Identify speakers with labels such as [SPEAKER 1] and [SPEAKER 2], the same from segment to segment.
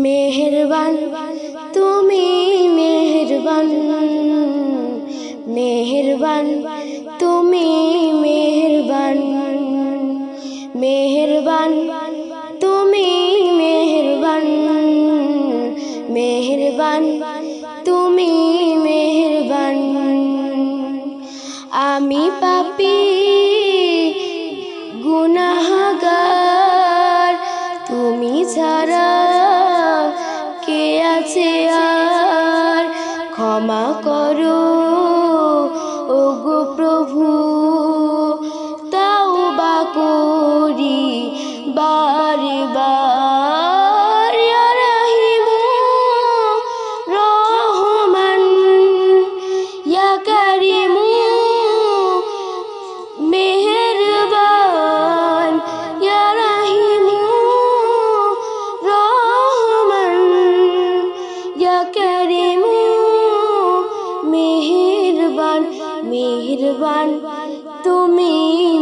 [SPEAKER 1] মেহেরবান তুমি মেহেরবান, মেহেরবান তুমি মেহেরবান, মেহেরবান তুমি মেহেরবান, মেহেরবান তুমি মেহেরবান। আমি পাপী গুনাহগার, তুমি ছাড়া কে আছে আর? ক্ষমা করো ওগো প্রভু, তাওবা করি বারে বার। ইয়া রাহিমু রহমান, ইয়া কারিমু মেহেরবান, ইয়া রাহিমু রহমান, ইয়া কারিমু মেহেরবান। মেহেরবান তুমি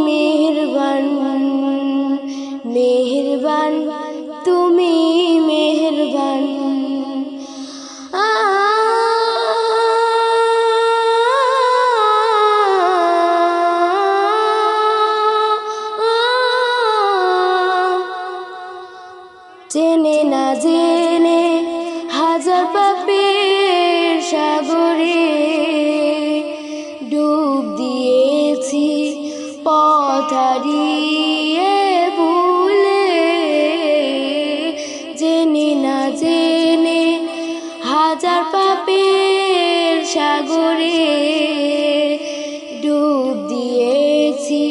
[SPEAKER 1] মেহেরবান, মেহেরবান তুমি মেহেরবান। জেনে না জেনে হাজার পাপের সাগরে ডুব দিয়েছি, পথ হারিয়ে ভুলে। জেনে না জেনে হাজার পাপের সাগরে ডুব দিয়েছি,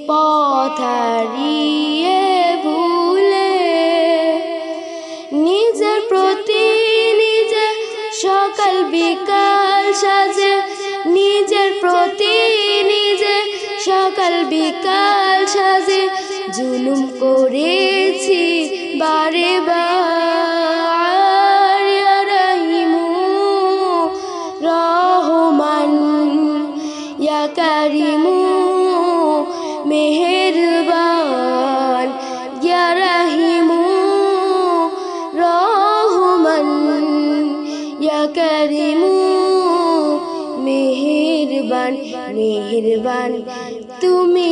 [SPEAKER 1] পথ হারিয়ে ভুলে। নিজের প্রতি নিজে সকাল বিকাল সাজে, নিজের প্রতি নিজে সকাল বিকাল সাজে জুলুম করেছি বারে বার। ইয়া রাহিমু রহমান, ইয়া কারিমু মেহেরবান, ইয়া রাহিমু রহমান, ইয়া কারিমু মেহেরবান। মেহেরবান তুমি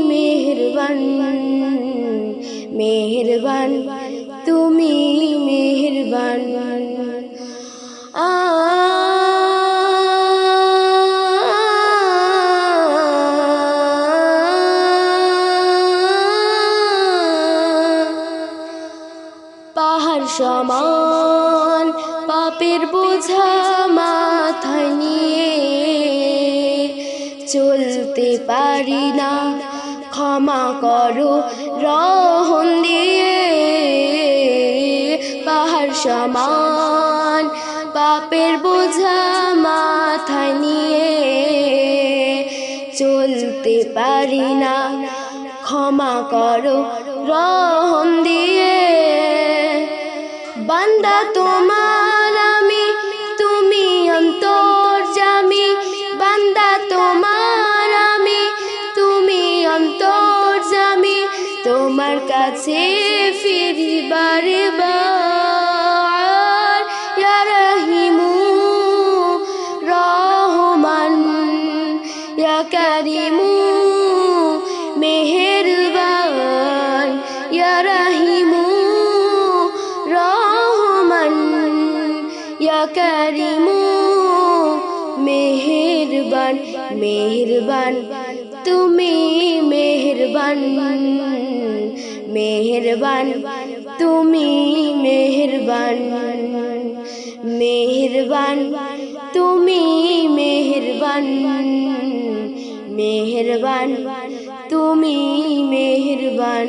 [SPEAKER 1] মেহেরবান, মেহেরবান তুমি মেহেরবান। পাহাড় সমান পাপের বোঝা মাথায় নিয়ে চলতে পারি না, ক্ষমা করো রহম দিয়ে। পাহাড় সমান পাপের বোঝা মাথায় নিয়ে চলতে পারি না, ক্ষমা করো রহম দিয়ে। বান্দা তোমার আমি, তুমি অন্তর্যামী। বান্দা তোমার আমি, তুমি অন্তর্যামী। তোমার কাছে ফিরি বারে বার। ইয়া রাহিমু রহমান, ইয়া কারিমু মেহেরবান, ইয়া রাহিমু রহমান, ইয়া কারিমু মেহেরবান। মেহেরবান তুমি মেহেরবান, মেহেরবান তুমি মেহেরবান, মেহেরবান তুমি মেহেরবান, মেহেরবান তুমি মেহেরবান।